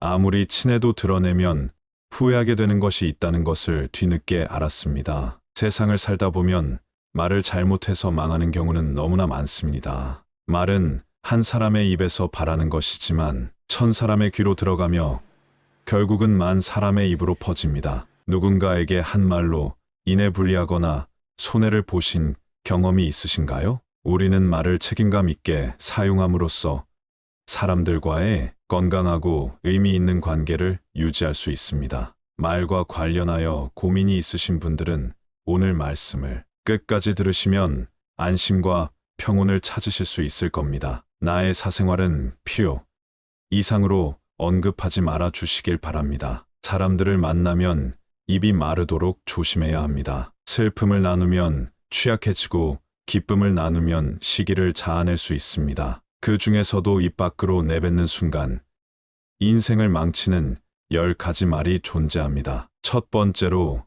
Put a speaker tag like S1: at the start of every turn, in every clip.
S1: 아무리 친해도 드러내면 후회하게 되는 것이 있다는 것을 뒤늦게 알았습니다. 세상을 살다 보면 말을 잘못해서 망하는 경우는 너무나 많습니다. 말은 한 사람의 입에서 바라는 것이지만 천 사람의 귀로 들어가며 결국은 만 사람의 입으로 퍼집니다. 누군가에게 한 말로 인해 불리하거나 손해를 보신 경험이 있으신가요? 우리는 말을 책임감 있게 사용함으로써 사람들과의 건강하고 의미 있는 관계를 유지할 수 있습니다. 말과 관련하여 고민이 있으신 분들은 오늘 말씀을 끝까지 들으시면 안심과 평온을 찾으실 수 있을 겁니다. 나의 사생활은 필요 이상으로 언급하지 말아 주시길 바랍니다. 사람들을 만나면 입이 마르도록 조심해야 합니다. 슬픔을 나누면 취약해지고 기쁨을 나누면 시기를 자아낼 수 있습니다. 그 중에서도 입 밖으로 내뱉는 순간 인생을 망치는 10가지 말이 존재합니다. 첫 번째로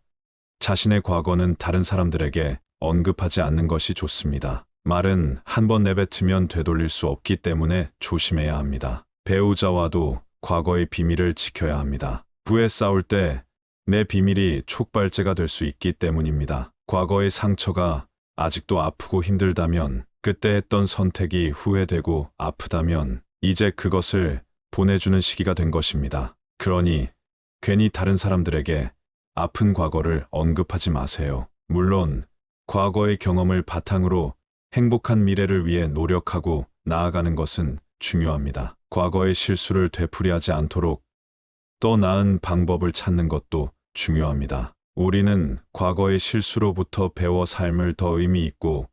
S1: 자신의 과거는 다른 사람들에게 언급하지 않는 것이 좋습니다. 말은 한번 내뱉으면 되돌릴 수 없기 때문에 조심해야 합니다. 배우자와도 과거의 비밀을 지켜야 합니다. 부에 싸울 때 내 비밀이 촉발제가 될 수 있기 때문입니다. 과거의 상처가 아직도 아프고 힘들다면, 그때 했던 선택이 후회되고 아프다면 이제 그것을 보내주는 시기가 된 것입니다. 그러니 괜히 다른 사람들에게 아픈 과거를 언급하지 마세요. 물론 과거의 경험을 바탕으로 행복한 미래를 위해 노력하고 나아가는 것은 중요합니다. 과거의 실수를 되풀이하지 않도록 더 나은 방법을 찾는 것도 중요합니다. 우리는 과거의 실수로부터 배워 삶을 더 의미 있고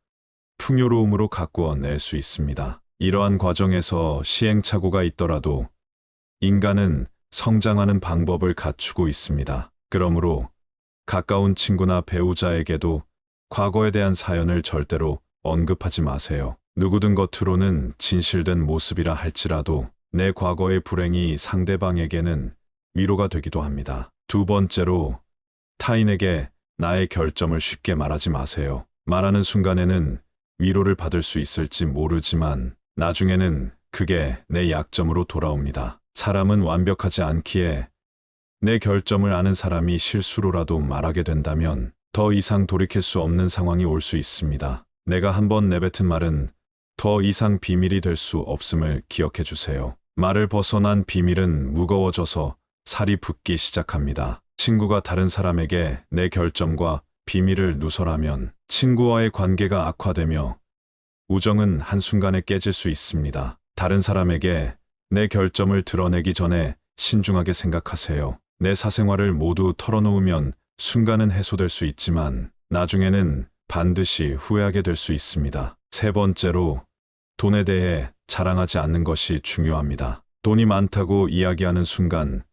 S1: 풍요로움으로 가꾸어낼 수 있습니다. 이러한 과정에서 시행착오가 있더라도 인간은 성장하는 방법을 갖추고 있습니다. 그러므로 가까운 친구나 배우자에게도 과거에 대한 사연을 절대로 언급하지 마세요. 누구든 겉으로는 진실된 모습이라 할지라도 내 과거의 불행이 상대방에게는 위로가 되기도 합니다. 두 번째로, 타인에게 나의 결점을 쉽게 말하지 마세요. 말하는 순간에는 위로를 받을 수 있을지 모르지만 나중에는 그게 내 약점으로 돌아옵니다. 사람은 완벽하지 않기에 내 결점을 아는 사람이 실수로라도 말하게 된다면 더 이상 돌이킬 수 없는 상황이 올 수 있습니다. 내가 한번 내뱉은 말은 더 이상 비밀이 될 수 없음을 기억해 주세요. 말을 벗어난 비밀은 무거워져서 살이 붓기 시작합니다. 친구가 다른 사람에게 내 결점과 비밀을 누설하면 친구와의 관계가 악화되며 우정은 한순간에 깨질 수 있습니다. 다른 사람에게 내 결점을 드러내기 전에 신중하게 생각하세요. 내 사생활을 모두 털어놓으면 순간은 해소될 수 있지만 나중에는 반드시 후회하게 될 수 있습니다. 세 번째로, 돈에 대해 자랑하지 않는 것이 중요합니다. 돈이 많다고 이야기하는 순간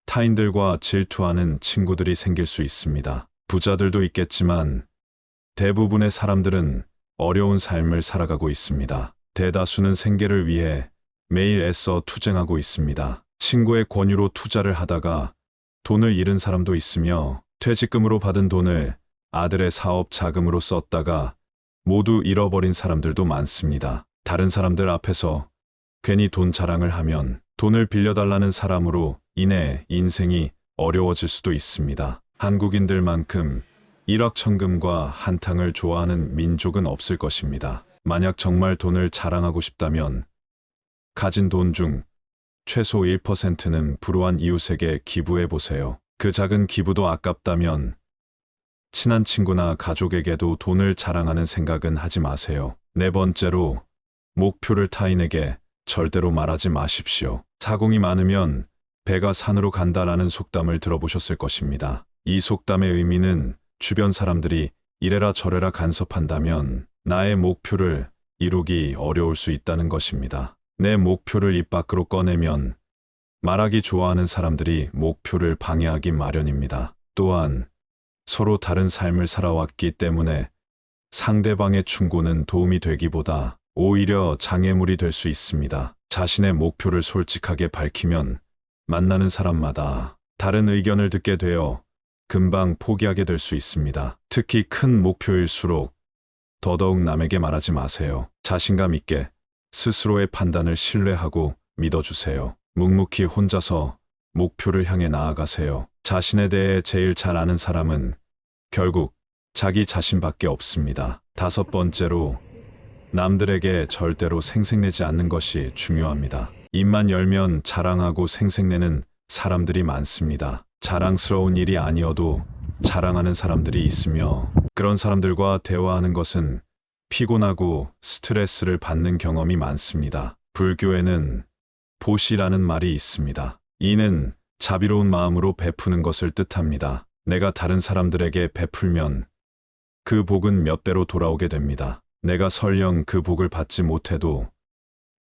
S1: 타인들과 질투하는 친구들이 생길 수 있습니다. 부자들도 있겠지만 대부분의 사람들은 어려운 삶을 살아가고 있습니다. 대다수는 생계를 위해 매일 애써 투쟁하고 있습니다. 친구의 권유로 투자를 하다가 돈을 잃은 사람도 있으며 퇴직금으로 받은 돈을 아들의 사업 자금으로 썼다가 모두 잃어버린 사람들도 많습니다. 다른 사람들 앞에서 괜히 돈 자랑을 하면 돈을 빌려달라는 사람으로 인해 인생이 어려워질 수도 있습니다. 한국인들만큼 일확천금과 한탕을 좋아하는 민족은 없을 것입니다. 만약 정말 돈을 자랑하고 싶다면 가진 돈 중 최소 1%는 불우한 이웃에게 기부해 보세요. 그 작은 기부도 아깝다면 친한 친구나 가족에게도 돈을 자랑하는 생각은 하지 마세요. 네 번째로, 목표를 타인에게 절대로 말하지 마십시오. 사공이 많으면 배가 산으로 간다라는 속담을 들어보셨을 것입니다. 이 속담의 의미는 주변 사람들이 이래라 저래라 간섭한다면 나의 목표를 이루기 어려울 수 있다는 것입니다. 내 목표를 입 밖으로 꺼내면 말하기 좋아하는 사람들이 목표를 방해하기 마련입니다. 또한 서로 다른 삶을 살아왔기 때문에 상대방의 충고는 도움이 되기보다 오히려 장애물이 될 수 있습니다. 자신의 목표를 솔직하게 밝히면 만나는 사람마다 다른 의견을 듣게 되어 금방 포기하게 될 수 있습니다. 특히 큰 목표일수록 더더욱 남에게 말하지 마세요. 자신감 있게 스스로의 판단을 신뢰하고 믿어주세요. 묵묵히 혼자서 목표를 향해 나아가세요. 자신에 대해 제일 잘 아는 사람은 결국 자기 자신밖에 없습니다. 다섯 번째로, 남들에게 절대로 생색내지 않는 것이 중요합니다. 입만 열면 자랑하고 생색내는 사람들이 많습니다. 자랑스러운 일이 아니어도 자랑하는 사람들이 있으며, 그런 사람들과 대화하는 것은 피곤하고 스트레스를 받는 경험이 많습니다. 불교에는 보시라는 말이 있습니다. 이는 자비로운 마음으로 베푸는 것을 뜻합니다. 내가 다른 사람들에게 베풀면 그 복은 몇 배로 돌아오게 됩니다. 내가 설령 그 복을 받지 못해도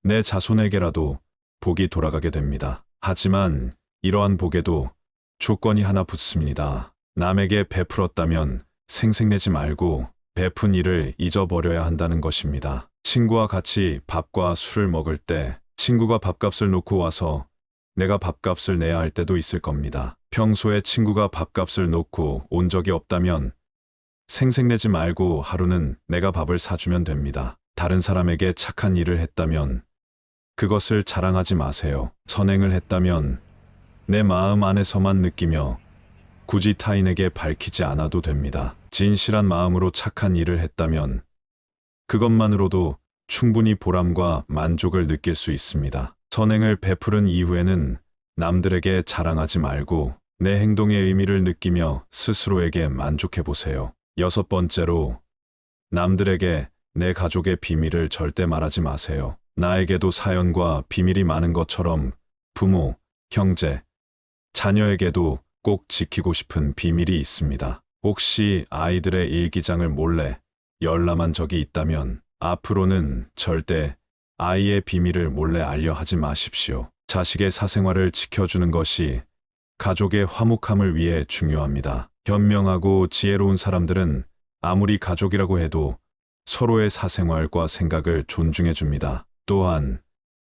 S1: 내 자손에게라도 복이 돌아가게 됩니다. 하지만 이러한 복에도 조건이 하나 붙습니다. 남에게 베풀었다면 생색내지 말고 베푼 일을 잊어버려야 한다는 것입니다. 친구와 같이 밥과 술을 먹을 때 친구가 밥값을 놓고 와서 내가 밥값을 내야 할 때도 있을 겁니다. 평소에 친구가 밥값을 놓고 온 적이 없다면 생색내지 말고 하루는 내가 밥을 사주면 됩니다. 다른 사람에게 착한 일을 했다면 그것을 자랑하지 마세요. 선행을 했다면 내 마음 안에서만 느끼며 굳이 타인에게 밝히지 않아도 됩니다. 진실한 마음으로 착한 일을 했다면 그것만으로도 충분히 보람과 만족을 느낄 수 있습니다. 선행을 베푸른 이후에는 남들에게 자랑하지 말고 내 행동의 의미를 느끼며 스스로에게 만족해 보세요. 여섯 번째로, 남들에게 내 가족의 비밀을 절대 말하지 마세요. 나에게도 사연과 비밀이 많은 것처럼 부모, 형제, 자녀에게도 꼭 지키고 싶은 비밀이 있습니다. 혹시 아이들의 일기장을 몰래 열람한 적이 있다면 앞으로는 절대 아이의 비밀을 몰래 알려 하지 마십시오. 자식의 사생활을 지켜주는 것이 가족의 화목함을 위해 중요합니다. 현명하고 지혜로운 사람들은 아무리 가족이라고 해도 서로의 사생활과 생각을 존중해 줍니다. 또한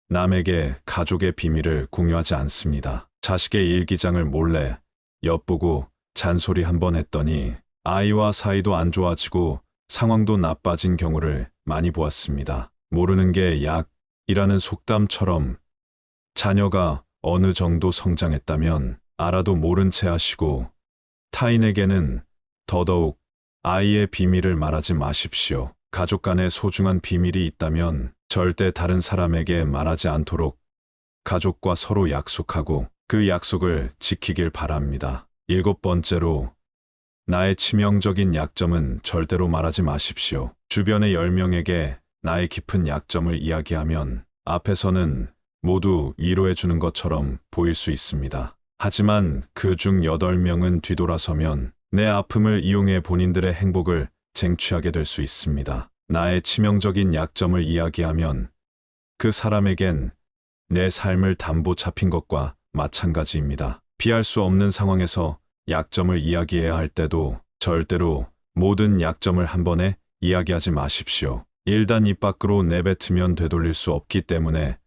S1: 남에게 가족의 비밀을 공유하지 않습니다. 자식의 일기장을 몰래 엿보고 잔소리 한번 했더니 아이와 사이도 안 좋아지고 상황도 나빠진 경우를 많이 보았습니다. 모르는 게 약이라는 속담처럼 자녀가 어느 정도 성장했다면 알아도 모른 채 하시고 타인에게는 더더욱 아이의 비밀을 말하지 마십시오. 가족 간에 소중한 비밀이 있다면 절대 다른 사람에게 말하지 않도록 가족과 서로 약속하고 그 약속을 지키길 바랍니다. 일곱 번째로, 나의 치명적인 약점은 절대로 말하지 마십시오. 주변의 10명에게 나의 깊은 약점을 이야기하면 앞에서는 모두 위로해 주는 것처럼 보일 수 있습니다. 하지만 그 중 8명은 뒤돌아서면 내 아픔을 이용해 본인들의 행복을 쟁취하게 될 수 있습니다. 나의 치명적인 약점을 이야기하면 그 사람에겐 내 삶을 담보 잡힌 것과 마찬가지입니다. 피할 수 없는 상황에서 약점을 이야기해야 할 때도 절대로 모든 약점을 한 번에 이야기하지 마십시오. 일단 입 밖으로 내뱉으면 되돌릴 수 없기 때문에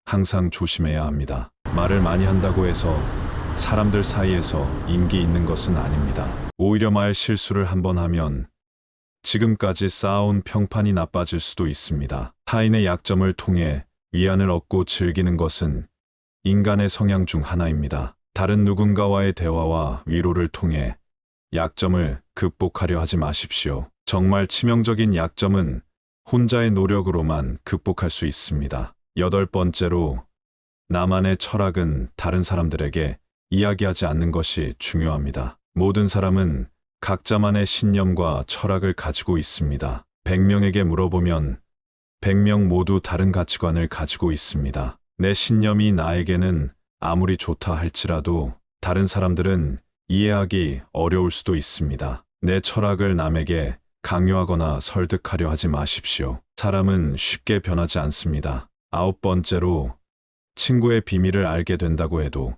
S1: 항상 조심해야 합니다. 말을 많이 한다고 해서 사람들 사이에서 인기 있는 것은 아닙니다. 오히려 말 실수를 한번 하면 지금까지 쌓아온 평판이 나빠질 수도 있습니다. 타인의 약점을 통해 위안을 얻고 즐기는 것은 인간의 성향 중 하나입니다. 다른 누군가와의 대화와 위로를 통해 약점을 극복하려 하지 마십시오. 정말 치명적인 약점은 혼자의 노력으로만 극복할 수 있습니다. 여덟 번째로, 나만의 철학은 다른 사람들에게 이야기하지 않는 것이 중요합니다. 모든 사람은 각자만의 신념과 철학을 가지고 있습니다. 100명에게 물어보면 100명 모두 다른 가치관을 가지고 있습니다. 내 신념이 나에게는 아무리 좋다 할지라도 다른 사람들은 이해하기 어려울 수도 있습니다. 내 철학을 남에게 강요하거나 설득하려 하지 마십시오. 사람은 쉽게 변하지 않습니다. 아홉 번째로, 친구의 비밀을 알게 된다고 해도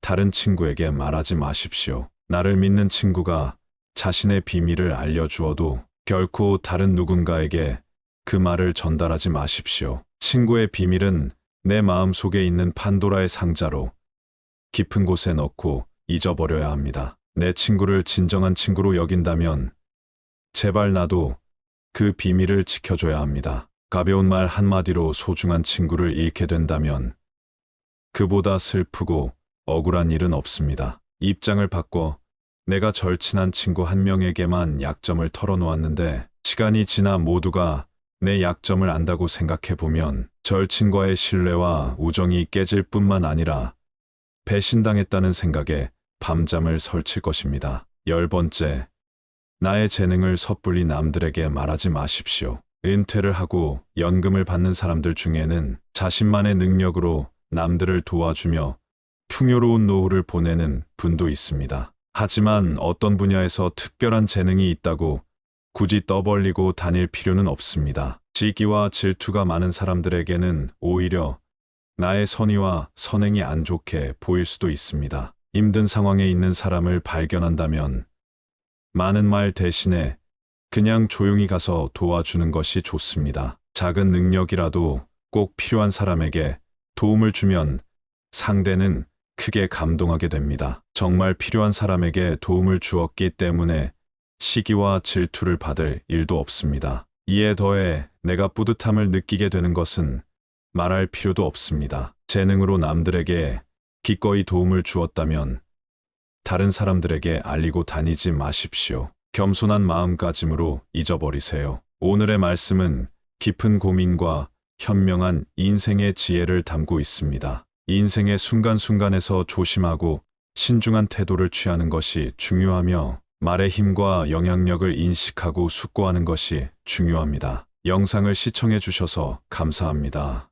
S1: 다른 친구에게 말하지 마십시오. 나를 믿는 친구가 자신의 비밀을 알려주어도 결코 다른 누군가에게 그 말을 전달하지 마십시오. 친구의 비밀은 내 마음 속에 있는 판도라의 상자로 깊은 곳에 넣고 잊어버려야 합니다. 내 친구를 진정한 친구로 여긴다면 제발 나도 그 비밀을 지켜줘야 합니다. 가벼운 말 한마디로 소중한 친구를 잃게 된다면 그보다 슬프고 억울한 일은 없습니다. 입장을 바꿔 내가 절친한 친구 한 명에게만 약점을 털어놓았는데 시간이 지나 모두가 내 약점을 안다고 생각해보면 절친과의 신뢰와 우정이 깨질 뿐만 아니라 배신당했다는 생각에 밤잠을 설칠 것입니다. 10번째, 나의 재능을 섣불리 남들에게 말하지 마십시오. 은퇴를 하고 연금을 받는 사람들 중에는 자신만의 능력으로 남들을 도와주며 풍요로운 노후를 보내는 분도 있습니다. 하지만 어떤 분야에서 특별한 재능이 있다고 굳이 떠벌리고 다닐 필요는 없습니다. 시기와 질투가 많은 사람들에게는 오히려 나의 선의와 선행이 안 좋게 보일 수도 있습니다. 힘든 상황에 있는 사람을 발견한다면 많은 말 대신에 그냥 조용히 가서 도와주는 것이 좋습니다. 작은 능력이라도 꼭 필요한 사람에게 도움을 주면 상대는 크게 감동하게 됩니다. 정말 필요한 사람에게 도움을 주었기 때문에 시기와 질투를 받을 일도 없습니다. 이에 더해 내가 뿌듯함을 느끼게 되는 것은 말할 필요도 없습니다. 재능으로 남들에게 기꺼이 도움을 주었다면 다른 사람들에게 알리고 다니지 마십시오. 겸손한 마음가짐으로 잊어버리세요. 오늘의 말씀은 깊은 고민과 현명한 인생의 지혜를 담고 있습니다. 인생의 순간순간에서 조심하고 신중한 태도를 취하는 것이 중요하며 말의 힘과 영향력을 인식하고 숙고하는 것이 중요합니다. 영상을 시청해 주셔서 감사합니다.